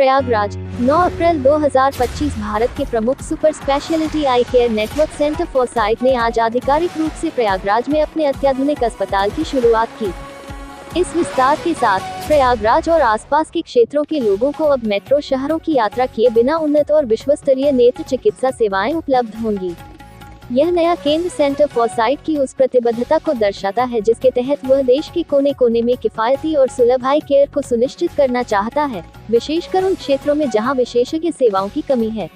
प्रयागराज 9 अप्रैल 2025 भारत के प्रमुख super speciality आई care network centre foresight ने आज आधिकारिक रूप से प्रयागराज में अपने अत्याधुनिक अस्पताल की शुरुआत की। इस विस्तार के साथ प्रयागराज और आसपास के क्षेत्रों के लोगों को अब मेट्रो शहरों की यात्रा किए बिना उन्नत और विश्वस्तरीय नेत्र चिकित्सा सेवाएं उपलब्ध होंगी। यह नया केंद्र सेंटर फोरसाइट की उस प्रतिबद्धता को दर्शाता है जिसके तहत वह देश के कोने कोने में किफायती और सुलभ आई केयर को सुनिश्चित करना चाहता है, विशेषकर उन क्षेत्रों में जहां विशेषज्ञ सेवाओं की कमी है।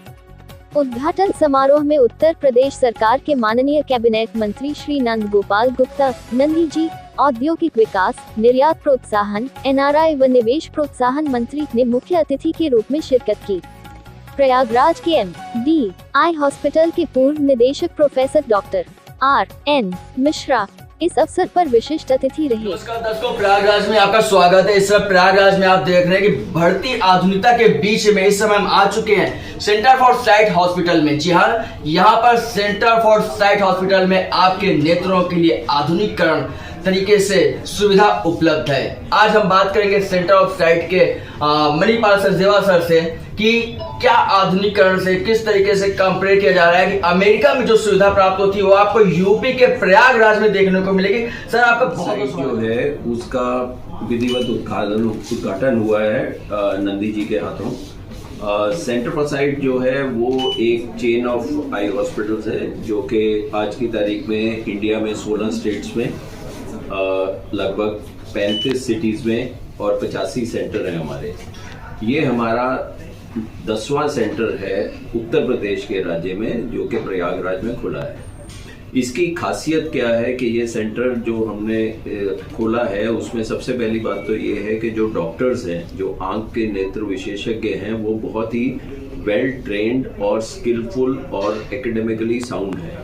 उद्घाटन समारोह में उत्तर प्रदेश सरकार के माननीय कैबिनेट मंत्री श्री नंद गोपाल गुप्ता, नंदी जी, औद्योगिक विकास, निर्यात प्रोत्साहन, NRI व निवेश प्रोत्साहन मंत्री ने मुख्य अतिथि के रूप में शिरकत की। प्रयागराज के MD हॉस्पिटल के पूर्व निदेशक प्रोफेसर डॉक्टर RN मिश्रा इस अवसर पर विशिष्ट अतिथि रहे। नमस्कार दोस्तों, प्रयागराज में आपका स्वागत है। इस समय प्रयागराज में आप देख रहे हैं कि बढ़ती आधुनिकता के बीच में इस समय हम आ चुके हैं सेंटर फॉर साइट हॉस्पिटल में। जी हाँ, यहाँ पर सेंटर फॉर साइट हॉस्पिटल में आपके नेत्रों के लिए आधुनिकीकरण तरीके से सुविधा उपलब्ध है। आज हम बात करेंगे सेंटर ऑफ साइट के मणिपाल सरजेवा सर से कि क्या आधुनिकीकरण से किस तरीके से कंपेयर किया जा रहा है कि अमेरिका में जो सुविधा प्राप्त होती है वो आपको यूपी के प्रयागराज में देखने को मिलेगी। सर आपका बहुत जो है उसका विधिवत उद्घाटन हुआ है नंदी जी के हाथों। सेंटर फॉर साइट जो है वो एक चेन ऑफ आई हॉस्पिटल्स है जो कि आज की तारीख में इंडिया में 16 स्टेट्स में लगभग 35 सिटीज में और 85 सेंटर हैं हमारे। ये हमारा 10वां सेंटर है उत्तर प्रदेश के राज्य में जो कि प्रयागराज में खुला है। इसकी खासियत क्या है कि ये सेंटर जो हमने खोला है उसमें सबसे पहली बात तो ये है कि जो डॉक्टर्स हैं, जो आंख के नेत्र विशेषज्ञ हैं, वो बहुत ही वेल ट्रेंड और स्किलफुल और एकेडमिकली साउंड है।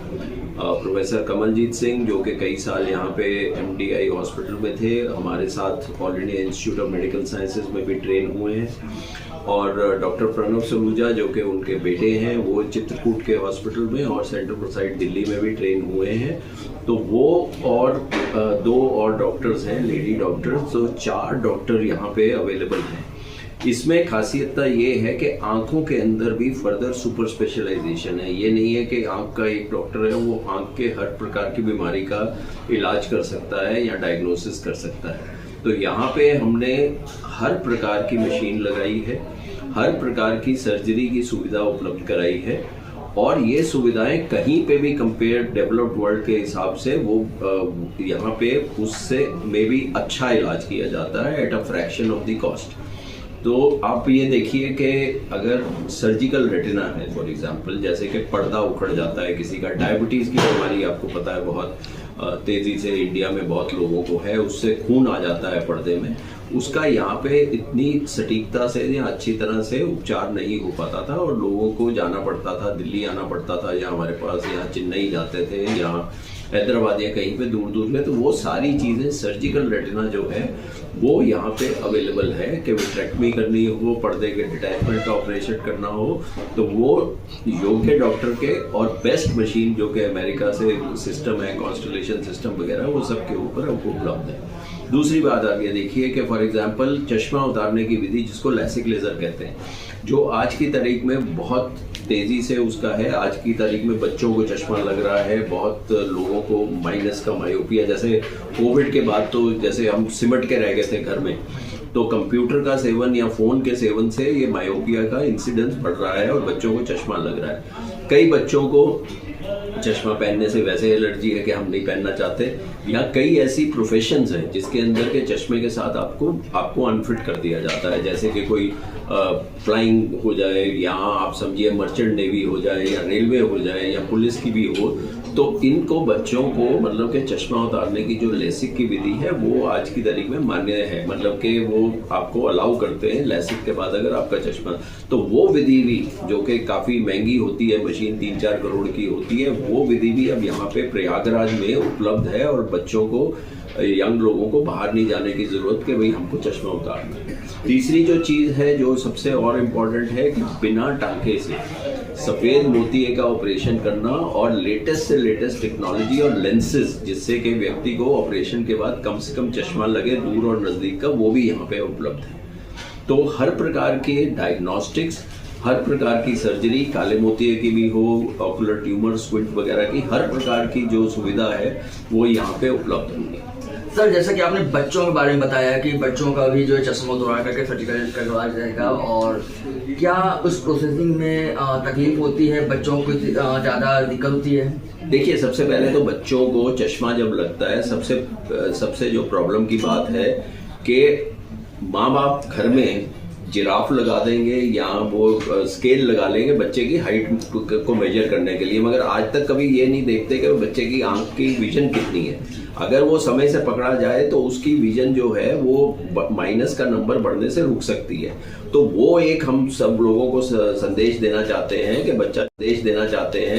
प्रोफेसर कमलजीत सिंह जो कि कई साल यहाँ पे MDI हॉस्पिटल में थे, हमारे साथ all India institute of medical sciences में भी ट्रेन हुए हैं। और डॉक्टर प्रणव सलूजा जो कि उनके बेटे हैं वो चित्रकूट के हॉस्पिटल में और सेंटर फॉर साइट दिल्ली में भी ट्रेन हुए हैं। तो वो और 2 और डॉक्टर्स हैं, लेडी डॉक्टर्स, तो 4 डॉक्टर यहाँ पे अवेलेबल हैं। इसमें खासियतता ये है कि आंखों के अंदर भी फर्दर सुपर स्पेशलाइजेशन है। ये नहीं है कि आंख का एक डॉक्टर है वो आंख के हर प्रकार की बीमारी का इलाज कर सकता है या डायग्नोसिस कर सकता है। तो यहाँ पे हमने हर प्रकार की मशीन लगाई है, हर प्रकार की सर्जरी की सुविधा उपलब्ध कराई है और ये सुविधाएं कहीं पे भी कंपेयर डेवलप्ड वर्ल्ड के हिसाब से वो यहाँ पे उससे में भी अच्छा इलाज किया जाता है at a fraction of the cost. तो आप ये देखिए कि अगर सर्जिकल रेटिना है फॉर एग्जांपल, जैसे कि पर्दा उखड़ जाता है किसी का, डायबिटीज़ की बीमारी आपको पता है बहुत तेज़ी से इंडिया में बहुत लोगों को है, उससे खून आ जाता है पर्दे में, उसका यहाँ पे इतनी सटीकता से या अच्छी तरह से उपचार नहीं हो पाता था और लोगों को जाना पड़ता था, दिल्ली आना पड़ता था या हमारे पास यहाँ चेन्नई जाते थे, यहाँ हैदराबाद या कहीं पे दूर दूर में। तो वो सारी चीज़ें सर्जिकल रेटिना जो है वो यहाँ पे अवेलेबल है कि विट्रेक्टमी करनी हो, पर्दे के डिटैचमेंट का ऑपरेशन करना हो, तो वो योग्य डॉक्टर के और बेस्ट मशीन जो कि अमेरिका से सिस्टम है, कॉन्स्टलेशन सिस्टम वगैरह, वो सब के ऊपर उपलब्ध है। दूसरी बात आप ये देखिए कि फॉर एग्जांपल चश्मा उतारने की विधि जिसको लैसिक लेज़र कहते हैं, जो आज की तारीख में बहुत तेज़ी से उसका है। आज की तारीख में बच्चों को चश्मा लग रहा है, बहुत लोगों को माइनस का मायोपिया, जैसे कोविड के बाद तो जैसे हम सिमट के रह गए थे घर में, तो कंप्यूटर का सेवन या फ़ोन के सेवन से ये मायोपिया का इंसिडेंस बढ़ रहा है और बच्चों को चश्मा लग रहा है। कई बच्चों को चश्मा पहनने से वैसे एलर्जी है कि हम नहीं पहनना चाहते, या कई ऐसी प्रोफेशंस हैं जिसके अंदर के चश्मे के साथ आपको अनफिट कर दिया जाता है, जैसे कि कोई फ्लाइंग हो जाए या आप समझिए मर्चेंट नेवी हो जाए या रेलवे हो जाए या पुलिस की भी हो, तो इनको बच्चों को मतलब कि चश्मा उतारने की जो लेसिक की विधि है वो आज की तारीख में मान्य है, मतलब कि वो आपको अलाउ करते हैं लेसिक के बाद अगर आपका चश्मा, तो वो विधि भी जो कि काफ़ी महंगी होती है, मशीन 3-4 करोड़ की होती है, वो विधि भी अब यहाँ पे प्रयागराज में उपलब्ध है और बच्चों को, यंग लोगों को बाहर नहीं जाने की ज़रूरत कि भाई हमको चश्मा उतारना है। तीसरी जो चीज़ है जो सबसे और इम्पॉर्टेंट है कि बिना टाँके से सफ़ेद मोतिये का ऑपरेशन करना और लेटेस्ट से लेटेस्ट टेक्नोलॉजी और लेंसेज जिससे कि व्यक्ति को ऑपरेशन के बाद कम से कम चश्मा लगे दूर और नज़दीक का, वो भी यहाँ पे उपलब्ध है। तो हर प्रकार के डायग्नोस्टिक्स, हर प्रकार की सर्जरी, काले मोतिये की भी हो, ऑकुलर ट्यूमर, स्क्विंट वगैरह की हर प्रकार की जो सुविधा है वो यहाँ पे उपलब्ध होंगी। सर जैसा कि आपने बच्चों के बारे में बताया कि बच्चों का भी जो है चश्मा दौरा करके सर्जिकल करवाया जाएगा, और क्या उस प्रोसेसिंग में तकलीफ होती है, बच्चों को ज़्यादा दिक्कत होती है? देखिए, सबसे पहले तो बच्चों को चश्मा जब लगता है, सबसे जो प्रॉब्लम की बात है कि माँ बाप घर में जिराफ लगा देंगे या वो स्केल लगा लेंगे बच्चे की हाइट को मेजर करने के लिए, मगर आज तक कभी ये नहीं देखते कि बच्चे की आंख की विजन कितनी है। अगर वो समय से पकड़ा जाए तो उसकी विजन जो है वो माइनस का नंबर बढ़ने से रुक सकती है। तो वो एक हम सब लोगों को संदेश देना चाहते हैं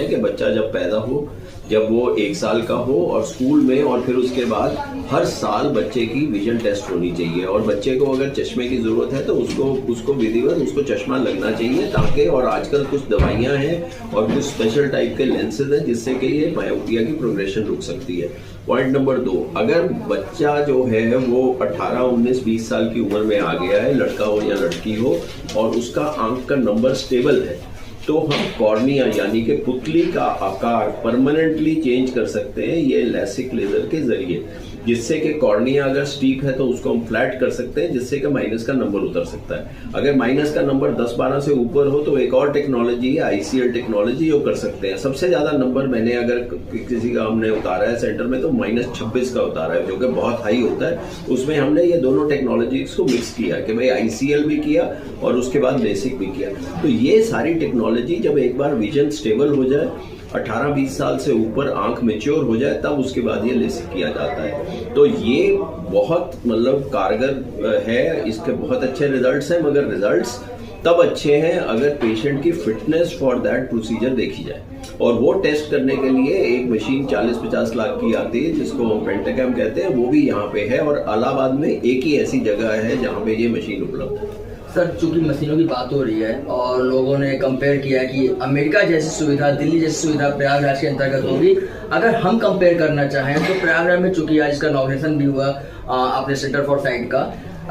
कि बच्चा जब पैदा हो, जब वो 1 साल का हो और स्कूल में और फिर उसके बाद हर साल बच्चे की विजन टेस्ट होनी चाहिए, और बच्चे को अगर चश्मे की जरूरत है तो उसको विधिवत उसको चश्मा लगना चाहिए, ताकि और आजकल कुछ दवाइयां हैं और कुछ स्पेशल टाइप के लेंसेज हैं जिससे कि ये मायोपिया की प्रोग्रेशन रुक सकती है। पॉइंट नंबर 2, अगर बच्चा जो है वो 18, 19, 20 साल की उम्र में आ गया है, लड़का हो या लड़की हो, और उसका आंख का नंबर स्टेबल है, तो हम कॉर्निया यानी कि पुतली का आकार परमानेंटली चेंज कर सकते हैं ये लैसिक लेजर के जरिए, जिससे कि कॉर्निया अगर स्टीप है तो उसको हम फ्लैट कर सकते हैं, जिससे कि माइनस का नंबर उतर सकता है। अगर माइनस का नंबर 10-12 से ऊपर हो तो एक और टेक्नोलॉजी है ICL टेक्नोलॉजी, वो कर सकते हैं। सबसे ज्यादा नंबर मैंने अगर किसी का हमने उतारा है सेंटर में तो -26 का उतारा है, जो कि बहुत हाई होता है। उसमें हमने ये दोनों टेक्नोलॉजीज को मिक्स किया कि भाई ICL भी किया और उसके बाद लेसिक भी किया। तो ये सारी टेक्नोलॉजी जब एक बार विजन स्टेबल हो जाए, 18-20 साल से ऊपर आंख मैच्योर हो जाए, तब उसके बाद ये लेसिक किया जाता है। तो ये बहुत मतलब कारगर है, इसके बहुत अच्छे रिजल्ट्स हैं, मगर रिजल्ट्स तब अच्छे हैं अगर पेशेंट की फिटनेस फॉर दैट प्रोसीजर देखी जाए। और वो टेस्ट करने के लिए एक मशीन 40-50 लाख की आती है जिसको हम पेंटाकैम कहते हैं, वो भी यहाँ पे है, और इलाहाबाद में एक ही ऐसी जगह है जहाँ पे ये मशीन उपलब्ध है। सर चूंकि मशीनों की बात हो रही है और लोगों ने कंपेयर किया कि अमेरिका जैसी सुविधा, दिल्ली जैसी सुविधा प्रयागराज के अंतर्गत होगी। अगर हम कंपेयर करना चाहें तो प्रयागराज में चूंकि आज इसका इनॉग्रेशन भी हुआ अपने सेंटर फॉर साइट का,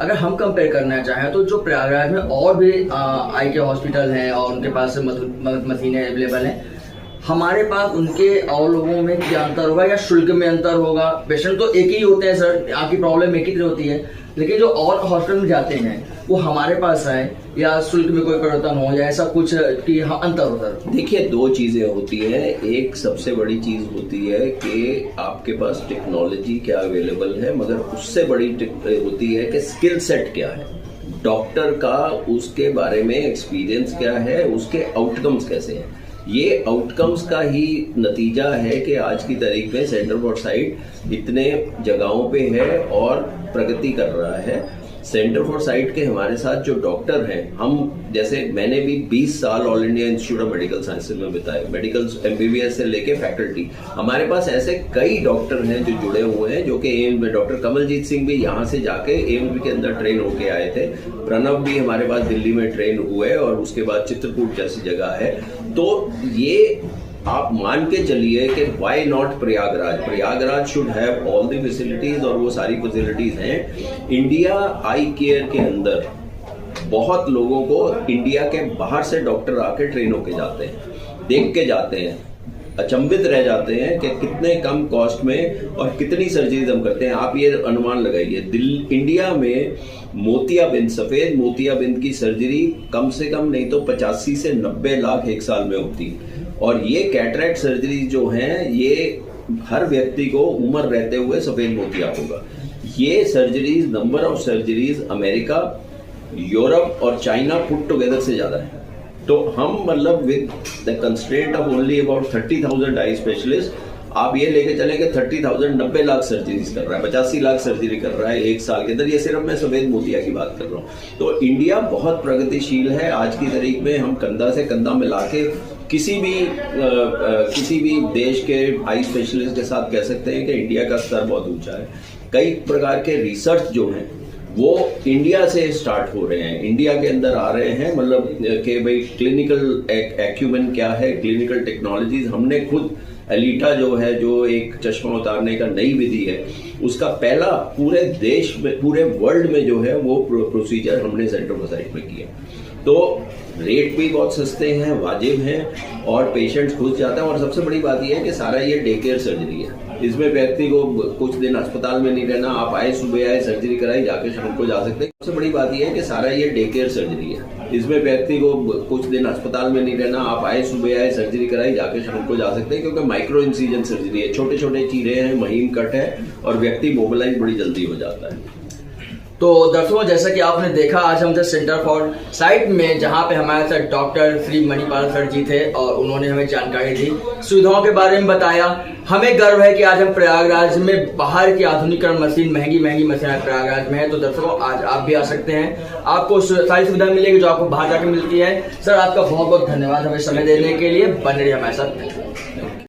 अगर हम कंपेयर करना चाहें तो जो प्रयागराज में और भी आई के हॉस्पिटल हैं और उनके पास मशीनें अवेलेबल हैं, हमारे पास उनके और लोगों में क्या अंतर होगा या शुल्क में अंतर होगा? पेशेंट तो एक ही होते हैं सर, आपकी प्रॉब्लम एक ही होती है, लेकिन जो और हॉस्पिटल में जाते हैं वो हमारे पास आए या शुल्क में कोई परिवर्तन हो या ऐसा कुछ कि अंतर होता है? देखिए, 2 चीजें होती हैं। एक सबसे बड़ी चीज होती है कि आपके पास टेक्नोलॉजी क्या अवेलेबल है, मगर उससे बड़ी होती है कि स्किल सेट क्या है डॉक्टर का, उसके बारे में एक्सपीरियंस क्या है, उसके आउटकम्स कैसे हैं। ये आउटकम्स का ही नतीजा है कि आज की तारीख में सेंटर फॉर साइट इतने जगहों पे है और प्रगति कर रहा है। सेंटर फॉर साइट के हमारे साथ जो डॉक्टर हैं, हम जैसे मैंने भी 20 साल all India institute of medical sciences में बिताए, मेडिकल MBBS से लेके फैकल्टी। हमारे पास ऐसे कई डॉक्टर हैं जो जुड़े हुए हैं, जो कि एम्स में डॉक्टर कमलजीत सिंह भी यहाँ से जाके एम्स के अंदर ट्रेन होके आए थे, प्रणव भी हमारे पास दिल्ली में ट्रेन हुए और उसके बाद चित्रकूट जैसी जगह है। तो ये आप मान के चलिए कि why not Prayagraj should have all the facilities, और वो सारी फैसिलिटीज हैं। इंडिया आई केयर के अंदर बहुत लोगों को इंडिया के बाहर से डॉक्टर आके ट्रेन होके जाते हैं, देख के जाते हैं, अचंभित रह जाते हैं कि कितने कम कॉस्ट में और कितनी सर्जरीज हम करते हैं। आप ये अनुमान लगाइए, इंडिया में मोतियाबिंद, सफेद मोतियाबिंद की सर्जरी कम से कम नहीं तो 85 से 90 लाख एक साल में होती है। और ये कैटरैक्ट सर्जरी जो हैं, ये हर व्यक्ति को उम्र रहते हुए सफेद मोतिया होगा। ये surgeries, number of surgeries America, Europe और चाइना पुट टुगेदर से ज्यादा है। तो हम मतलब with the constraint of only about 30,000 eye specialist, आप ये लेके चले कि 30,000 90 लाख सर्जरीज कर रहा है, 85 लाख सर्जरी कर रहा है एक साल के अंदर। ये सिर्फ मैं सफेद मोतिया की बात कर रहा हूँ। तो इंडिया बहुत प्रगतिशील है। आज की तारीख में हम कंधा से कंधा मिला के किसी भी देश के आई स्पेशलिस्ट के साथ कह सकते हैं कि इंडिया का स्तर बहुत ऊंचा है। कई प्रकार के रिसर्च जो हैं वो इंडिया से स्टार्ट हो रहे हैं, इंडिया के अंदर आ रहे हैं। मतलब कि भाई क्लिनिकल एक्यूमेन क्या है, क्लिनिकल टेक्नोलॉजीज हमने खुद एलिटा जो है, जो एक चश्मा उतारने का नई विधि है, उसका पहला पूरे देश में, पूरे वर्ल्ड में जो है वो प्रोसीजर हमने सेंटर फॉर साइट में किया। तो रेट भी बहुत सस्ते हैं, वाजिब हैं और पेशेंट्स खुश जाते हैं। और सबसे बड़ी बात यह है कि सारा ये डे केयर सर्जरी है, इसमें व्यक्ति को कुछ दिन अस्पताल में नहीं रहना, आप आए सुबह आए सर्जरी कराई, जाके शाम को जा सकते हैं। सबसे बड़ी बात यह है कि सारा ये डे केयर सर्जरी है, इसमें व्यक्ति को कुछ दिन अस्पताल में नहीं रहना, आप आए सुबह आए सर्जरी कराई, जाके शाम को जा सकते हैं, क्योंकि माइक्रो इंसिजन सर्जरी है, छोटे छोटे चीरे हैं, महीन कट है और व्यक्ति मोबिलाइज बड़ी जल्दी हो जाता है। तो दर्शकों, जैसा कि आपने देखा, आज हम थे सेंटर फॉर साइट में, जहां पे हमारे साथ डॉक्टर श्री मणिपाल सर जी थे और उन्होंने हमें जानकारी दी, सुविधाओं के बारे में बताया। हमें गर्व है कि आज हम प्रयागराज में बाहर की आधुनिकरण मशीन, महंगी मशीन प्रयागराज में है। तो दर्शकों, आज आप भी आ सकते हैं, आपको सारी सुविधा मिलेगी जो आपको बाहर जाकर मिलती है। सर, आपका बहुत बहुत धन्यवाद हमें समय देने के लिए, बने रहिए हमारे साथ।